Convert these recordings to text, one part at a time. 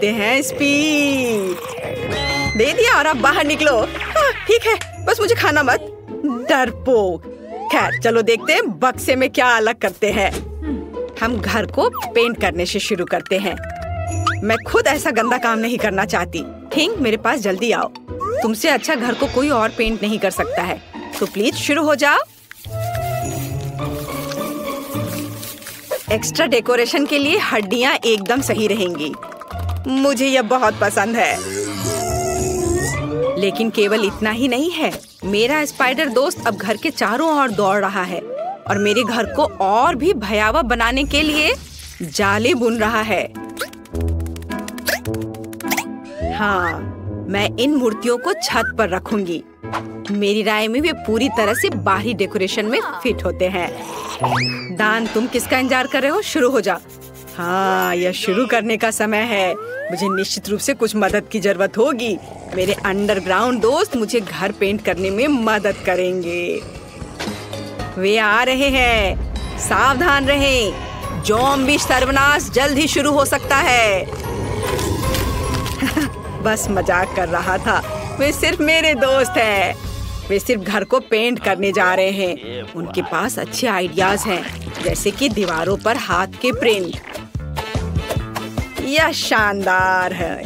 लेते हैं स्पीड। दे दिया और अब बाहर निकलो। ठीक है, बस मुझे खाना मत, डरपोक। खैर चलो देखते हैं बक्से में क्या अलग करते हैं। हम घर को पेंट करने से शुरू करते हैं। मैं खुद ऐसा गंदा काम नहीं करना चाहती। थिंग, मेरे पास जल्दी आओ। तुमसे अच्छा घर को कोई और पेंट नहीं कर सकता है, तो प्लीज शुरू हो जाओ। एक्स्ट्रा डेकोरेशन के लिए हड्डियां एकदम सही रहेंगी। मुझे यह बहुत पसंद है। लेकिन केवल इतना ही नहीं है, मेरा स्पाइडर दोस्त अब घर के चारों ओर दौड़ रहा है और मेरे घर को और भी भयावह बनाने के लिए जाले बुन रहा है। हाँ, मैं इन मूर्तियों को छत पर रखूंगी। मेरी राय में वे पूरी तरह से बाहरी डेकोरेशन में फिट होते हैं। दान, तुम किसका इंतजार कर रहे हो? शुरू हो जा। हाँ, यह शुरू करने का समय है। मुझे निश्चित रूप से कुछ मदद की जरूरत होगी। मेरे अंडरग्राउंड दोस्त मुझे घर पेंट करने में मदद करेंगे। वे आ रहे हैं, सावधान रहें। ज़ॉम्बी सर्वनाश जल्द ही शुरू हो सकता है। बस मजाक कर रहा था। वे सिर्फ मेरे दोस्त हैं। वे सिर्फ घर को पेंट करने जा रहे हैं। उनके पास अच्छे आइडियाज हैं, जैसे कि दीवारों पर हाथ के प्रिंट। यह शानदार है।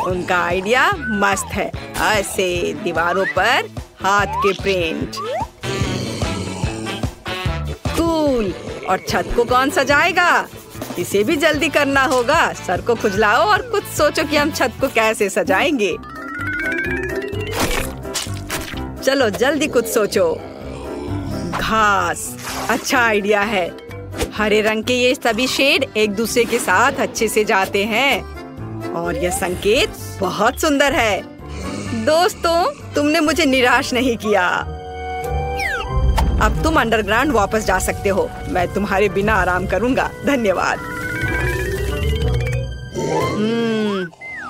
उनका आइडिया मस्त है। ऐसे दीवारों पर हाथ के प्रिंट। कूल। और छत को कौन सजाएगा? इसे भी जल्दी करना होगा। सर को खुजलाओ और कुछ सोचो कि हम छत को कैसे सजाएंगे। चलो जल्दी कुछ सोचो। घास, अच्छा आइडिया है। हरे रंग के ये सभी शेड एक दूसरे के साथ अच्छे से जाते हैं और यह संकेत बहुत सुंदर है। दोस्तों, तुमने मुझे निराश नहीं किया। अब तुम अंडरग्राउंड वापस जा सकते हो। मैं तुम्हारे बिना आराम करूंगा। धन्यवाद।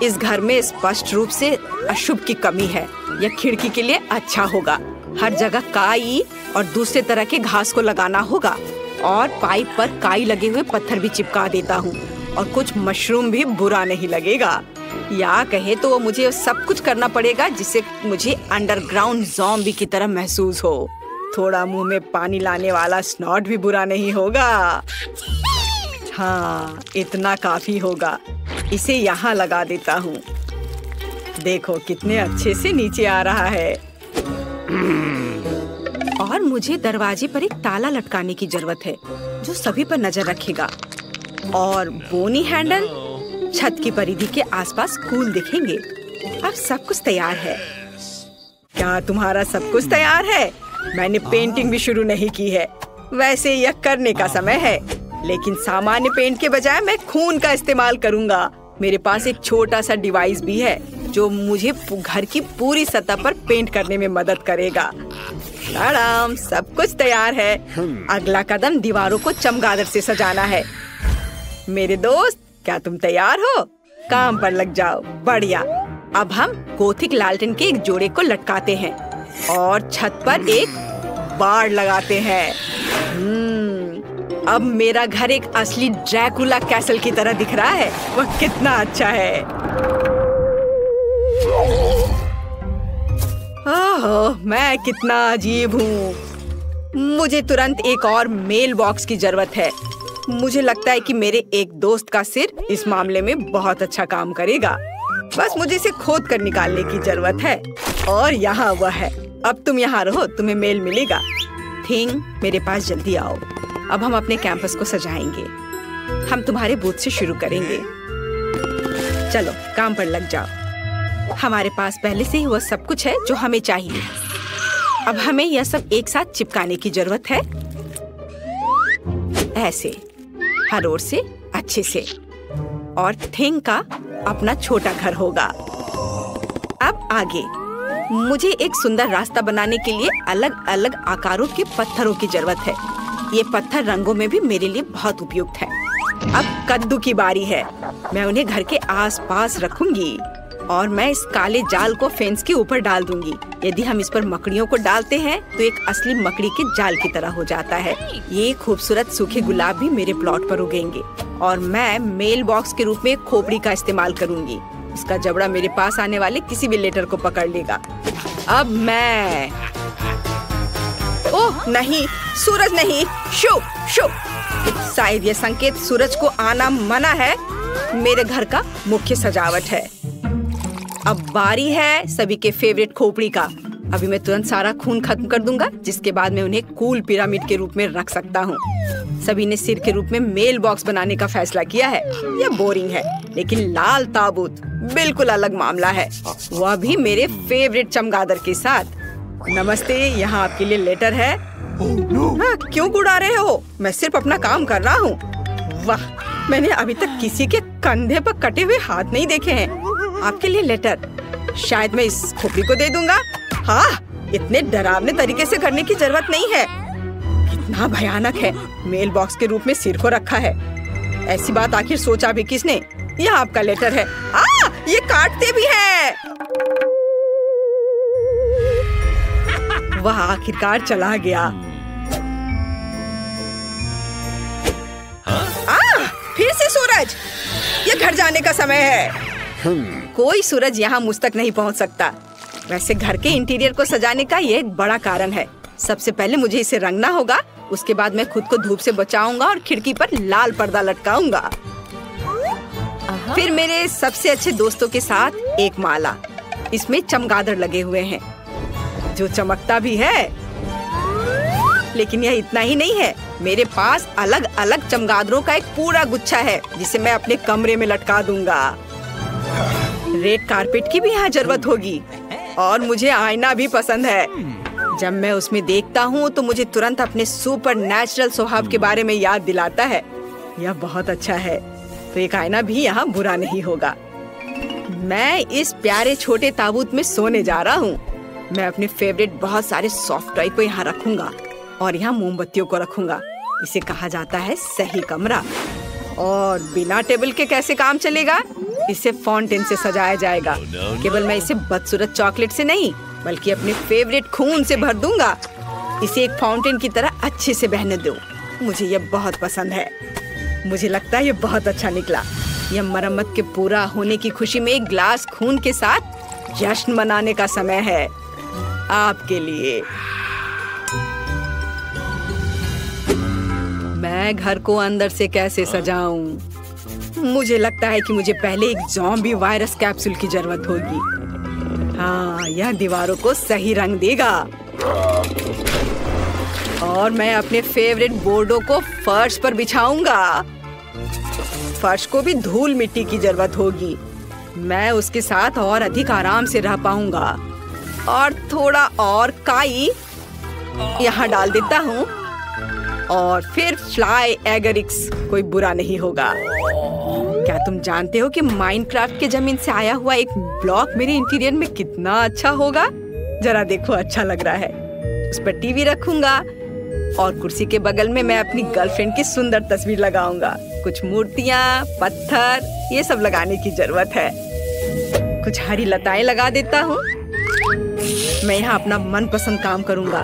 इस घर में स्पष्ट रूप से अशुभ की कमी है। यह खिड़की के लिए अच्छा होगा। हर जगह काई और दूसरे तरह के घास को लगाना होगा और पाइप पर काई लगे हुए पत्थर भी चिपका देता हूँ और कुछ मशरूम भी बुरा नहीं लगेगा। या कहे तो मुझे सब कुछ करना पड़ेगा जिससे मुझे अंडरग्राउंड ज़ॉम्बी की तरह महसूस हो। थोड़ा मुंह में पानी लाने वाला स्नॉट भी बुरा नहीं होगा। हाँ, इतना काफी होगा। इसे यहाँ लगा देता हूँ। देखो कितने अच्छे से नीचे आ रहा है। और मुझे दरवाजे पर एक ताला लटकाने की जरूरत है जो सभी पर नजर रखेगा। और बोनी हैंडल छत की परिधि के आसपास कूल दिखेंगे। अब सब कुछ तैयार है। क्या तुम्हारा सब कुछ तैयार है? मैंने पेंटिंग भी शुरू नहीं की है। वैसे यह करने का समय है, लेकिन सामान्य पेंट के बजाय मैं खून का इस्तेमाल करूंगा। मेरे पास एक छोटा सा डिवाइस भी है जो मुझे घर की पूरी सतह पर पेंट करने में मदद करेगा। आराम, सब कुछ तैयार है। अगला कदम दीवारों को चमगादड़ से सजाना है। मेरे दोस्त, क्या तुम तैयार हो? काम पर लग जाओ। बढ़िया। अब हम गोथिक लालटेन के एक जोड़े को लटकाते हैं और छत पर एक बाड़ लगाते हैं। अब मेरा घर एक असली ड्रैकुला कैसल की तरह दिख रहा है। वह कितना अच्छा है। ओह, मैं कितना अजीब हूँ। मुझे तुरंत एक और मेल बॉक्स की जरूरत है। मुझे लगता है कि मेरे एक दोस्त का सिर इस मामले में बहुत अच्छा काम करेगा। बस मुझे इसे खोद कर निकालने की जरूरत है। और यहाँ वह है। अब तुम यहाँ रहो, तुम्हें मेल मिलेगा। थिंग, मेरे पास जल्दी आओ। अब हम अपने कैंपस को सजाएंगे। हम तुम्हारे बूथ से शुरू करेंगे। चलो काम पर लग जाओ। हमारे पास पहले से ही वह सब कुछ है जो हमें चाहिए। अब हमें यह सब एक साथ चिपकाने की जरूरत है। ऐसे हर ओर से अच्छे से। और थिंग का अपना छोटा घर होगा। अब आगे मुझे एक सुंदर रास्ता बनाने के लिए अलग अलग आकारों के पत्थरों की जरूरत है। ये पत्थर रंगों में भी मेरे लिए बहुत उपयुक्त है। अब कद्दू की बारी है। मैं उन्हें घर के आसपास रखूंगी और मैं इस काले जाल को फेंस के ऊपर डाल दूंगी। यदि हम इस पर मकड़ियों को डालते हैं तो एक असली मकड़ी के जाल की तरह हो जाता है। ये खूबसूरत सूखे गुलाब भी मेरे प्लॉट पर उगेंगे और मैं मेल बॉक्स के रूप में खोपड़ी का इस्तेमाल करूंगी। इसका जबड़ा मेरे पास आने वाले किसी भी लेटर को पकड़ लेगा। अब मैं ओह नहीं, सूरज नहीं, शो शो। शायद ये संकेत सूरज को आना मना है। मेरे घर का मुख्य सजावट है। अब बारी है सभी के फेवरेट खोपड़ी का। अभी मैं तुरंत सारा खून खत्म कर दूंगा, जिसके बाद मैं उन्हें कूल पिरामिड के रूप में रख सकता हूँ। सभी ने सिर के रूप में मेल बॉक्स बनाने का फैसला किया है। यह बोरिंग है, लेकिन लाल ताबूत बिल्कुल अलग मामला है, वह भी मेरे फेवरेट चमगादड़ के साथ। नमस्ते, यहाँ आपके लिए लेटर है। हाँ, क्यों उड़ा रहे हो? मैं सिर्फ अपना काम कर रहा हूँ। वाह, मैंने अभी तक किसी के कंधे पर कटे हुए हाथ नहीं देखे हैं। आपके लिए लेटर। शायद मैं इस खोपड़ी को दे दूंगा। हाँ, इतने डरावने तरीके से करने की जरूरत नहीं है। कितना भयानक है, मेल बॉक्स के रूप में सिर को रखा है। ऐसी बात आखिर सोचा भी किसने? यह आपका लेटर है। ये काटते भी हैं। वह आखिरकार चला गया। फिर से सूरज, ये घर जाने का समय है। कोई सूरज यहाँ मुझ तक नहीं पहुँच सकता। वैसे घर के इंटीरियर को सजाने का ये एक बड़ा कारण है। सबसे पहले मुझे इसे रंगना होगा, उसके बाद मैं खुद को धूप से बचाऊंगा और खिड़की पर लाल पर्दा लटकाऊंगा। फिर मेरे सबसे अच्छे दोस्तों के साथ एक माला। इसमें चमगादड़ लगे हुए हैं, जो चमकता भी है। लेकिन यह इतना ही नहीं है, मेरे पास अलग अलग चमगादड़ों का एक पूरा गुच्छा है, जिसे मैं अपने कमरे में लटका दूंगा। रेड कारपेट की भी यहाँ जरूरत होगी, और मुझे आईना भी पसंद है। जब मैं उसमें देखता हूँ तो मुझे तुरंत अपने सुपर नेचुरल स्वभाव के बारे में याद दिलाता है। यह बहुत अच्छा है, तो एक आईना भी यहाँ बुरा नहीं होगा। मैं इस प्यारे छोटे ताबूत में सोने जा रहा हूँ। मैं अपने फेवरेट बहुत सारे सॉफ्ट टॉय को यहाँ रखूंगा, और यहाँ मोमबत्तियों को रखूंगा। इसे कहा जाता है सही कमरा। और बिना टेबल के कैसे काम चलेगा? इसे फाउंटेन से सजाया जाएगा। केवल मैं इसे बदसूरत चॉकलेट से नहीं, बल्कि अपने फेवरेट खून से भर दूंगा। इसे एक फाउंटेन की तरह अच्छे से बहने दो। मुझे यह बहुत पसंद है। मुझे लगता है यह बहुत अच्छा निकला। यह मरम्मत के पूरा होने की खुशी में एक ग्लास खून के साथ जश्न मनाने का समय है। आपके लिए। मैं घर को अंदर से कैसे सजाऊं? मुझे लगता है कि मुझे पहले एक ज़ॉम्बी वायरस कैप्सूल की जरूरत होगी। हाँ, यह दीवारों को सही रंग देगा। और मैं अपने फेवरेट बोर्डों को फर्श पर बिछाऊंगा। फर्श को भी धूल मिट्टी की जरूरत होगी। मैं उसके साथ और अधिक आराम से रह पाऊंगा। और थोड़ा और काई यहाँ डाल देता हूँ, और फिर फ्लाई एगरिक्स। कोई बुरा नहीं होगा। क्या तुम जानते हो कि माइनक्राफ्ट के जमीन से आया हुआ एक ब्लॉक मेरे इंटीरियर में कितना अच्छा होगा? जरा देखो, अच्छा लग रहा है। उस पर टीवी रखूंगा, और कुर्सी के बगल में मैं अपनी गर्लफ्रेंड की सुंदर तस्वीर लगाऊंगा। कुछ मूर्तियाँ, पत्थर, ये सब लगाने की जरूरत है। कुछ हरी लताएं लगा देता हूँ। मैं यहाँ अपना मनपसंद काम करूंगा,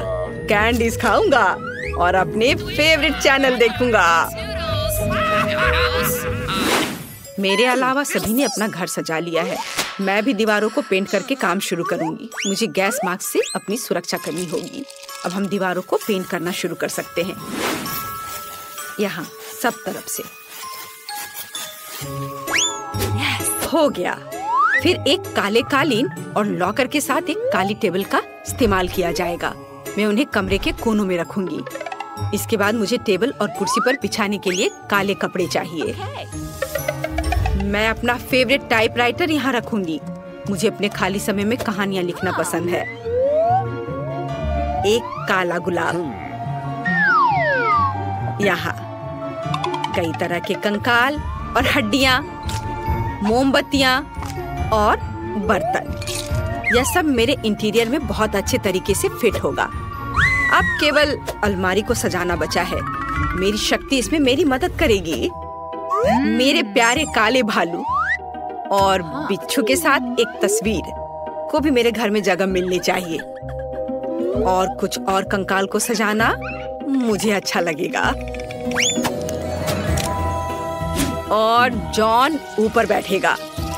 कैंडीज खाऊंगा, और अपने फेवरेट चैनल देखूंगा। मेरे अलावा सभी ने अपना घर सजा लिया है। मैं भी दीवारों को पेंट करके काम शुरू करूंगी। मुझे गैस मास्क से अपनी सुरक्षा करनी होगी। अब हम दीवारों को पेंट करना शुरू कर सकते हैं, यहाँ सब तरफ से। हो गया। फिर एक काले कालीन और लॉकर के साथ एक काली टेबल का इस्तेमाल किया जाएगा। मैं उन्हें कमरे के कोनों में रखूंगी। इसके बाद मुझे टेबल और कुर्सी पर बिछाने के लिए काले कपड़े चाहिए। मैं अपना फेवरेट टाइपराइटर यहाँ रखूंगी। मुझे अपने खाली समय में कहानियाँ लिखना पसंद है। एक काला गुलाब, यहाँ कई तरह के कंकाल और हड्डियाँ, मोमबत्तियाँ और बर्तन। यह सब मेरे इंटीरियर में बहुत अच्छे तरीके से फिट होगा। अब केवल अलमारी को सजाना बचा है। मेरी शक्ति इसमें मेरी मदद करेगी। मेरे प्यारे काले भालू और बिच्छू के साथ एक तस्वीर को भी मेरे घर में जगह मिलनी चाहिए। और कुछ और कंकाल को सजाना मुझे अच्छा लगेगा। और जॉन ऊपर बैठेगा।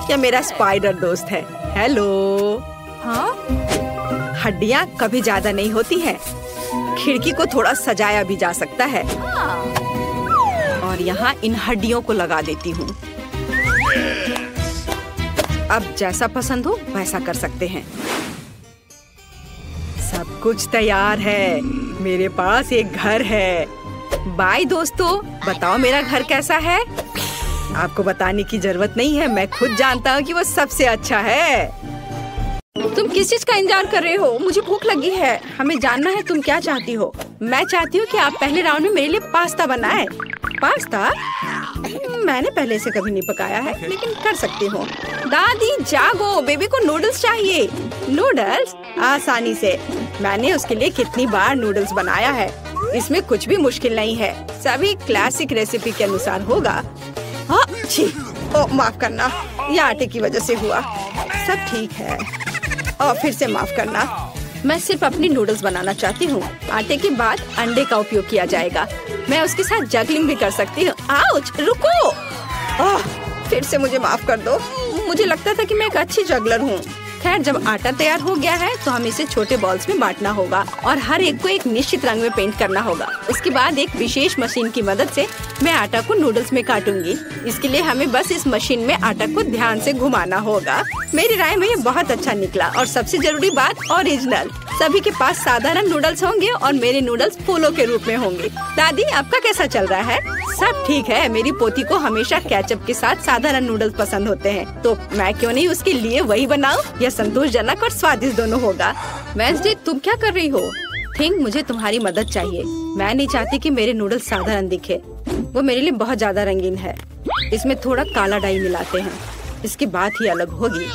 यह मेरा स्पाइडर दोस्त है। हेलो। हाँ? हड्डियाँ कभी ज्यादा नहीं होती हैं। खिड़की को थोड़ा सजाया भी जा सकता है। और यहाँ इन हड्डियों को लगा देती हूँ। अब जैसा पसंद हो वैसा कर सकते हैं। सब कुछ तैयार है। मेरे पास एक घर है। बाय दोस्तों, बताओ मेरा घर कैसा है? आपको बताने की जरूरत नहीं है, मैं खुद जानता हूँ कि वो सबसे अच्छा है। तुम किस चीज का इंतजार कर रहे हो? मुझे भूख लगी है। हमें जानना है तुम क्या चाहती हो। मैं चाहती हूँ कि आप पहले राउंड में मेरे लिए पास्ता बनाएं। पास्ता? मैंने पहले से कभी नहीं पकाया है, लेकिन कर सकती हूँ। दादी जागो, बेबी को नूडल्स चाहिए। नूडल्स? आसानी से। मैंने उसके लिए कितनी बार नूडल्स बनाया है। इसमें कुछ भी मुश्किल नहीं है। सभी क्लासिक रेसिपी के अनुसार होगा। हाँ, छी, माफ करना, ये आटे की वजह से हुआ। सब ठीक है। और फिर से माफ करना। मैं सिर्फ अपनी नूडल्स बनाना चाहती हूँ। आटे के बाद अंडे का उपयोग किया जाएगा। मैं उसके साथ जगलिंग भी कर सकती हूँ। आउच, रुको। फिर से मुझे माफ कर दो। मुझे लगता था कि मैं एक अच्छी जगलर हूँ। खैर, जब आटा तैयार हो गया है तो हमें इसे छोटे बॉल्स में बांटना होगा और हर एक को एक निश्चित रंग में पेंट करना होगा। इसके बाद एक विशेष मशीन की मदद से मैं आटा को नूडल्स में काटूंगी। इसके लिए हमें बस इस मशीन में आटा को ध्यान से घुमाना होगा। मेरी राय में ये बहुत अच्छा निकला। और सबसे जरूरी बात, ओरिजिनल। सभी के पास साधारण नूडल्स होंगे और मेरे नूडल्स फूलों के रूप में होंगे। दादी, आपका कैसा चल रहा है? सब ठीक है। मेरी पोती को हमेशा केचप के साथ साधारण नूडल्स पसंद होते हैं, तो मैं क्यों नहीं उसके लिए वही बनाऊं? यह संतोषजनक और स्वादिष्ट दोनों होगा। वेंसडे, तुम क्या कर रही हो? थिंक, मुझे तुम्हारी मदद चाहिए। मैं नहीं चाहती कि मेरे नूडल्स साधारण दिखे। वो मेरे लिए बहुत ज्यादा रंगीन है। इसमें थोड़ा काला डाई मिलाते हैं। इसकी बात ही अलग होगी।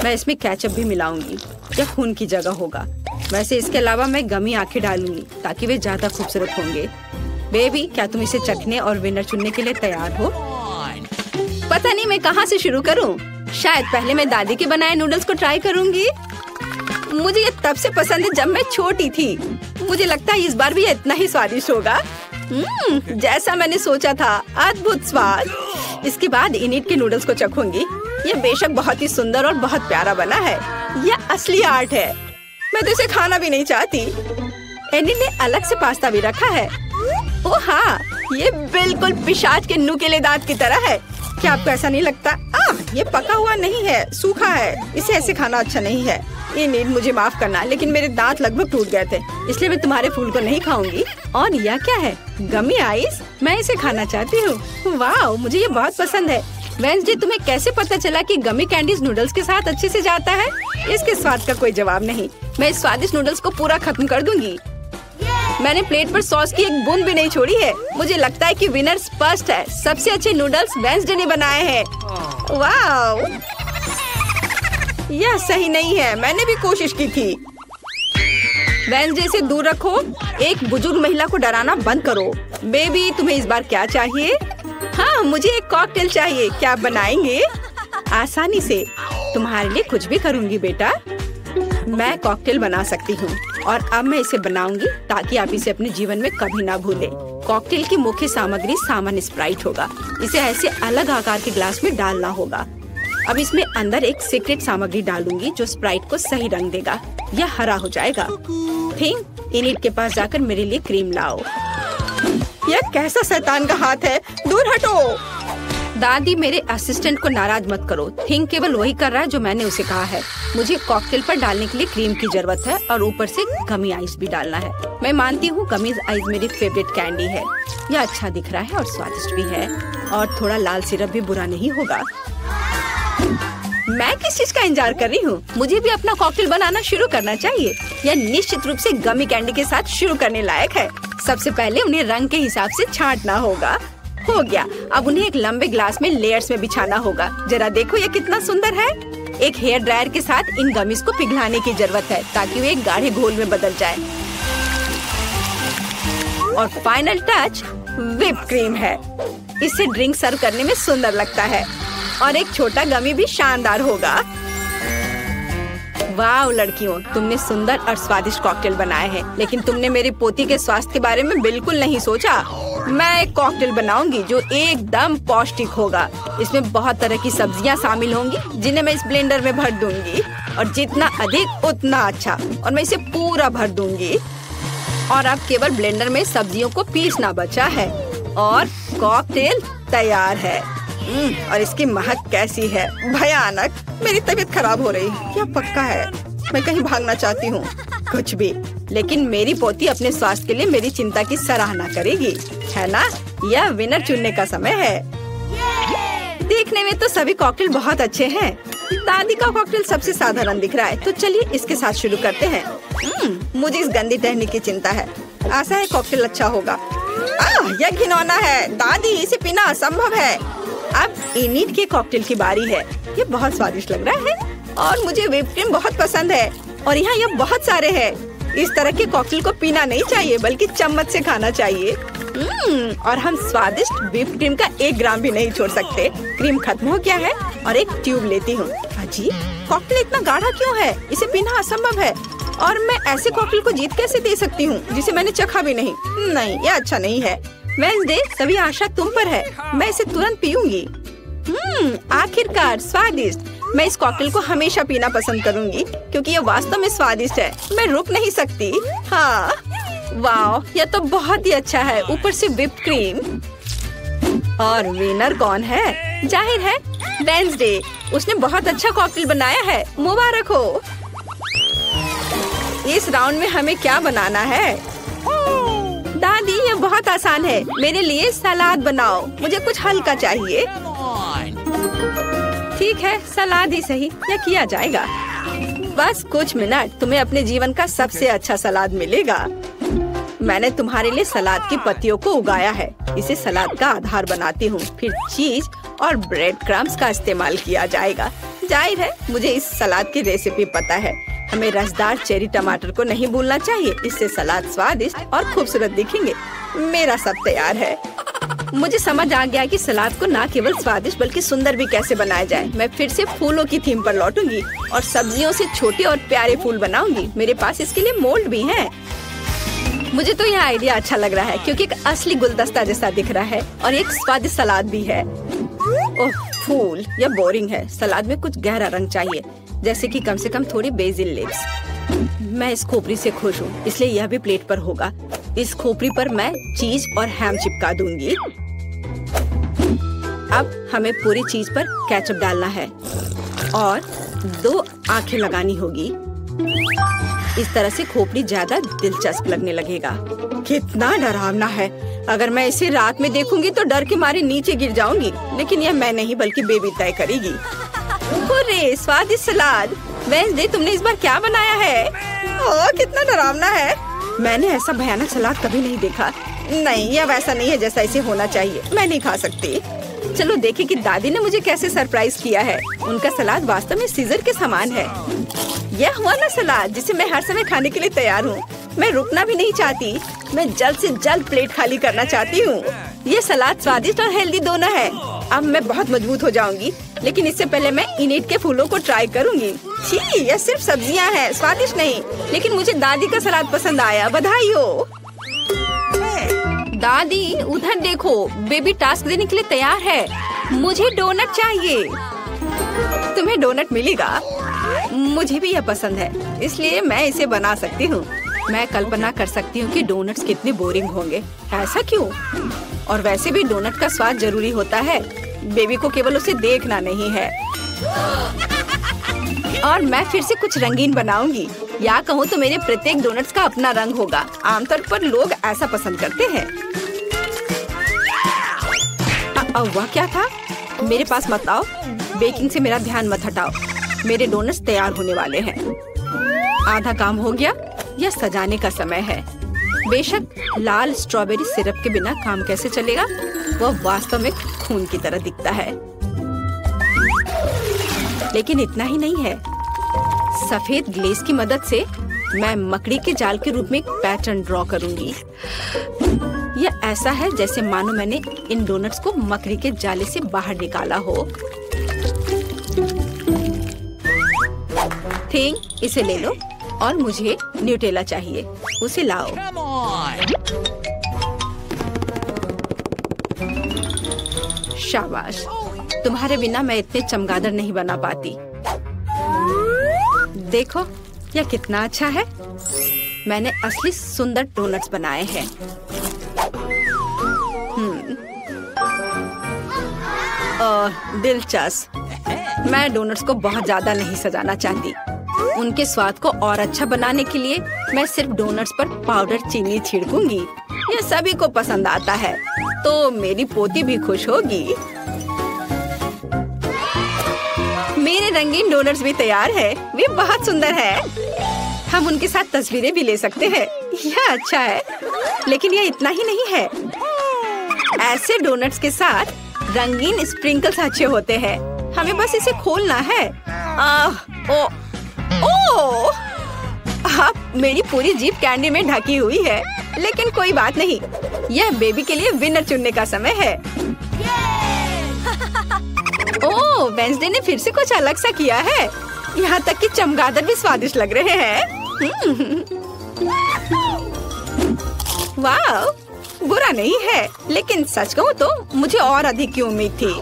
मैं इसमें केचप भी मिलाऊंगी। यह खून की जगह होगा। वैसे इसके अलावा मैं गमी आंखें डालूंगी ताकि वे ज्यादा खूबसूरत होंगे। बेबी, क्या तुम इसे चखने और विनर चुनने के लिए तैयार हो? पता नहीं मैं कहाँ से शुरू करूँ। शायद पहले मैं दादी के बनाए नूडल्स को ट्राई करूँगी। मुझे ये तब से पसंद है जब मैं छोटी थी। मुझे लगता है इस बार भी इतना ही स्वादिष्ट होगा। जैसा मैंने सोचा था। अद्भुत स्वाद। इसके बाद इनिट के नूडल्स को चखूंगी। ये बेशक बहुत ही सुंदर और बहुत प्यारा बना है। यह असली आर्ट है। मैं तो इसे खाना भी नहीं चाहती। एनिट ने अलग से पास्ता भी रखा है। ओह हाँ, ये बिल्कुल पिशाच के नुकीले दांत की तरह है। क्या आपको ऐसा नहीं लगता? ये पका हुआ नहीं है, सूखा है। इसे ऐसे खाना अच्छा नहीं है। एनिट, मुझे माफ करना, लेकिन मेरे दांत लगभग टूट गए थे, इसलिए मैं तुम्हारे फूल को नहीं खाऊंगी। और यह क्या है? गमी आइस? मैं इसे खाना चाहती हूँ। वाह, मुझे ये बहुत पसंद है। वेंसडे, तुम्हें कैसे पता चला कि गमी कैंडीज नूडल्स के साथ अच्छे से जाता है? इसके स्वाद का कोई जवाब नहीं। मैं इस स्वादिष्ट नूडल्स को पूरा खत्म कर दूंगी। मैंने प्लेट पर सॉस की एक बूंद भी नहीं छोड़ी है। मुझे लगता है कि विनर स्पष्ट है। सबसे अच्छे नूडल्स वेंसडे ने बनाए हैं। वाह, यह सही नहीं है। मैंने भी कोशिश की थी। वेंसडे से दूर रखो। एक बुजुर्ग महिला को डराना बंद करो। बेबी, तुम्हें इस बार क्या चाहिए? हाँ, मुझे एक कॉकटेल चाहिए। क्या आप बनाएंगे? आसानी से। तुम्हारे लिए कुछ भी करूँगी बेटा। मैं कॉकटेल बना सकती हूँ और अब मैं इसे बनाऊंगी ताकि आप इसे अपने जीवन में कभी ना भूलें। कॉकटेल की मुख्य सामग्री सामान्य स्प्राइट होगा। इसे ऐसे अलग आकार के ग्लास में डालना होगा। अब इसमें अंदर एक सीक्रेट सामग्री डालूंगी जो स्प्राइट को सही रंग देगा। यह हरा हो जाएगा। थिंक, इनिट के पास जाकर मेरे लिए क्रीम लाओ। यह कैसा शैतान का हाथ है? दूर हटो। दादी, मेरे असिस्टेंट को नाराज मत करो। थिंक केवल वही कर रहा है जो मैंने उसे कहा है। मुझे कॉकटेल पर डालने के लिए क्रीम की जरूरत है और ऊपर से गमी आइस भी डालना है। मैं मानती हूँ गमी आइस मेरी फेवरेट कैंडी है। यह अच्छा दिख रहा है और स्वादिष्ट भी है। और थोड़ा लाल सिरप भी बुरा नहीं होगा। मैं किस चीज का इंतजार कर रही हूँ? मुझे भी अपना कॉकटेल बनाना शुरू करना चाहिए। यह निश्चित रूप से गमी कैंडी के साथ शुरू करने लायक है। सबसे पहले उन्हें रंग के हिसाब से छांटना होगा। हो गया। अब उन्हें एक लंबे ग्लास में लेयर्स में बिछाना होगा। जरा देखो ये कितना सुंदर है। एक हेयर ड्रायर के साथ इन गमीज को पिघलाने की जरूरत है ताकि वे एक गाढ़े घोल में बदल जाए। और फाइनल टच व्हिप क्रीम है। इससे ड्रिंक सर्व करने में सुंदर लगता है और एक छोटा गमी भी शानदार होगा। वाह लड़कियों, तुमने सुंदर और स्वादिष्ट कॉकटेल बनाए हैं, लेकिन तुमने मेरी पोती के स्वास्थ्य के बारे में बिल्कुल नहीं सोचा। मैं एक कॉकटेल बनाऊंगी जो एकदम पौष्टिक होगा। इसमें बहुत तरह की सब्जियां शामिल होंगी जिन्हें मैं इस ब्लेंडर में भर दूंगी, और जितना अधिक उतना अच्छा। और मैं इसे पूरा भर दूंगी। और अब केवल ब्लेंडर में सब्जियों को पीसना बचा है और कॉकटेल तैयार है। और इसकी महक कैसी है, भयानक। मेरी तबीयत खराब हो रही है। क्या पक्का है? मैं कहीं भागना चाहती हूँ। कुछ भी, लेकिन मेरी पोती अपने स्वास्थ्य के लिए मेरी चिंता की सराहना करेगी, है ना? यह विनर चुनने का समय है। देखने में तो सभी कॉकटेल बहुत अच्छे हैं। दादी का कॉकटेल सबसे साधारण दिख रहा है, तो चलिए इसके साथ शुरू करते हैं। मुझे इस गंदी टहनी की चिंता है। आशा है कॉकटेल अच्छा होगा। यह घिनौना है दादी, इसे पीना असंभव है। अब इनिट के कॉकटेल की बारी है। ये बहुत स्वादिष्ट लग रहा है और मुझे व्हिप क्रीम बहुत पसंद है, और यहाँ ये बहुत सारे हैं। इस तरह के कॉकटेल को पीना नहीं चाहिए बल्कि चम्मच से खाना चाहिए। और हम स्वादिष्ट व्हिप क्रीम का 1 ग्राम भी नहीं छोड़ सकते। क्रीम खत्म हो गया है और एक ट्यूब लेती हूँ। अजी, कॉकटेल इतना गाढ़ा क्यों है? इसे पीना असंभव है। और मैं ऐसे कॉकटेल को जीत कैसे दे सकती हूँ जिसे मैंने चखा भी नहीं? नहीं, यह अच्छा नहीं है। वेडनेसडे, सभी आशा तुम पर है। मैं इसे तुरंत पीऊंगी। आखिरकार स्वादिष्ट। मैं इस कॉकटेल को हमेशा पीना पसंद करूंगी क्योंकि ये वास्तव में स्वादिष्ट है। मैं रुक नहीं सकती। हाँ, वाह, यह तो बहुत ही अच्छा है। ऊपर से व्हिप क्रीम। और विनर कौन है? जाहिर है वेडनेसडे। उसने बहुत अच्छा कॉकटेल बनाया है। मुबारक हो। इस राउंड में हमें क्या बनाना है? दादी, ये बहुत आसान है। मेरे लिए सलाद बनाओ। मुझे कुछ हल्का चाहिए। ठीक है, सलाद ही सही, यह किया जाएगा। बस कुछ मिनट, तुम्हें अपने जीवन का सबसे अच्छा सलाद मिलेगा। मैंने तुम्हारे लिए सलाद की पत्तियों को उगाया है। इसे सलाद का आधार बनाती हूँ। फिर चीज और ब्रेड क्रम्स का इस्तेमाल किया जाएगा। जाहिर है मुझे इस सलाद की रेसिपी पता है। हमें रसदार चेरी टमाटर को नहीं भूलना चाहिए। इससे सलाद स्वादिष्ट और खूबसूरत दिखेंगे। मेरा सब तैयार है। मुझे समझ आ गया कि सलाद को न केवल स्वादिष्ट बल्कि सुंदर भी कैसे बनाया जाए। मैं फिर से फूलों की थीम पर लौटूंगी और सब्जियों से छोटे और प्यारे फूल बनाऊंगी। मेरे पास इसके लिए मोल्ड भी है। मुझे तो यह आइडिया अच्छा लग रहा है क्योंकि एक असली गुलदस्ता जैसा दिख रहा है और एक स्वादिष्ट सलाद भी है। ओह, फूल, यह बोरिंग है। सलाद में कुछ गहरा रंग चाहिए, जैसे कि कम से कम थोड़ी बेसिल लीव्स। मैं इस खोपड़ी से खुश हूँ, इसलिए यह भी प्लेट पर होगा। इस खोपड़ी पर मैं चीज और हैम चिपका दूंगी। अब हमें पूरी चीज पर केचप डालना है और 2 आंखें लगानी होगी। इस तरह से खोपड़ी ज्यादा दिलचस्प लगने लगेगा। कितना डरावना है। अगर मैं इसे रात में देखूंगी तो डर के मारे नीचे गिर जाऊंगी। लेकिन यह मैं नहीं बल्कि बेबी तय करेगी। हुर्रे, स्वादिष्ट सलाद। वेडनेसडे, तुमने इस बार क्या बनाया है? ओह, कितना डरावना है। मैंने ऐसा भयानक सलाद कभी नहीं देखा। नहीं, यह वैसा नहीं है जैसा इसे होना चाहिए। मैं नहीं खा सकती। चलो देखें कि दादी ने मुझे कैसे सरप्राइज किया है। उनका सलाद वास्तव में सीजर के समान है। यह हुआ ना सलाद जिसे मैं हर समय खाने के लिए तैयार हूँ। मैं रुकना भी नहीं चाहती। मैं जल्द से जल्द प्लेट खाली करना चाहती हूँ। ये सलाद स्वादिष्ट और हेल्दी दोनों है। अब मैं बहुत मजबूत हो जाऊंगी, लेकिन इससे पहले मैं इनिट के फूलों को ट्राई करूंगी। छी, यह सिर्फ सब्जियां हैं, स्वादिष्ट नहीं। लेकिन मुझे दादी का सलाद पसंद आया। बधाई हो दादी। उधर देखो, बेबी टास्क देने के लिए तैयार है। मुझे डोनट चाहिए। तुम्हें डोनट मिलेगा। मुझे भी यह पसंद है, इसलिए मैं इसे बना सकती हूँ। मैं कल्पना कर सकती हूँ कि डोनट्स कितने बोरिंग होंगे। ऐसा क्यों? और वैसे भी डोनट का स्वाद जरूरी होता है। बेबी को केवल उसे देखना नहीं है। और मैं फिर से कुछ रंगीन बनाऊंगी। या कहूँ तो मेरे प्रत्येक डोनट्स का अपना रंग होगा। आमतौर पर लोग ऐसा पसंद करते हैं। वह क्या था? मेरे पास मत आओ। बेकिंग से मेरा ध्यान मत हटाओ। मेरे डोनट्स तैयार होने वाले हैं। आधा काम हो गया। यह सजाने का समय है। बेशक लाल स्ट्रॉबेरी सिरप के बिना काम कैसे चलेगा? वह वास्तव में खून की तरह दिखता है। लेकिन इतना ही नहीं है। सफेद ग्लेज की मदद से मैं मकड़ी के जाल के रूप में एक पैटर्न ड्रॉ करूंगी। यह ऐसा है जैसे मानो मैंने इन डोनट्स को मकड़ी के जाले से बाहर निकाला हो। थिंग, इसे ले लो। और मुझे न्यूटेला चाहिए। उसे लाओ। शाबाश, तुम्हारे बिना मैं इतने चमगादड़ नहीं बना पाती। देखो यह कितना अच्छा है। मैंने असली सुंदर डोनट्स बनाए हैं। दिलचस्प। मैं डोनट्स को बहुत ज्यादा नहीं सजाना चाहती। उनके स्वाद को और अच्छा बनाने के लिए मैं सिर्फ डोनट्स पर पाउडर चीनी छिड़कूंगी। यह सभी को पसंद आता है, तो मेरी पोती भी खुश होगी। मेरे रंगीन डोनट्स भी तैयार है। वे बहुत सुंदर है। हम उनके साथ तस्वीरें भी ले सकते हैं। यह अच्छा है, लेकिन यह इतना ही नहीं है। ऐसे डोनट्स के साथ रंगीन स्प्रिंकल्स अच्छे होते हैं। हमें बस इसे खोलना है। अब मेरी पूरी जीभ कैंडी में ढकी हुई है, लेकिन कोई बात नहीं। यह बेबी के लिए विनर चुनने का समय है। ओह, वेंसडे ने फिर से कुछ अलग सा किया है। यहाँ तक कि चमगादड़ भी स्वादिष्ट लग रहे हैं। वाह, बुरा नहीं है, लेकिन सच कहूँ तो मुझे और अधिक की उम्मीद थी।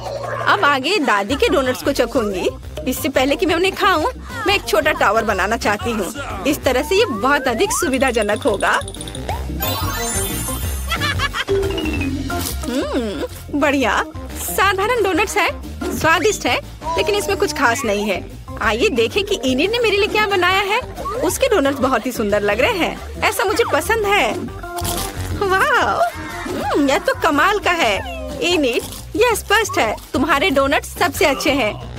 अब आगे दादी के डोनट्स को चखूंगी। इससे पहले कि मैं उन्हें खाऊं, मैं एक छोटा टावर बनाना चाहती हूँ। इस तरह से ये बहुत अधिक सुविधाजनक होगा। बढ़िया। साधारण डोनट्स है, स्वादिष्ट है, लेकिन इसमें कुछ खास नहीं है। आइए देखें कि इनिड ने मेरे लिए क्या बनाया है। उसके डोनट्स बहुत ही सुंदर लग रहे हैं। ऐसा मुझे पसंद है। वाह, यह तो कमाल का है। इनिड, यह स्पष्ट है तुम्हारे डोनट्स सबसे अच्छे हैं।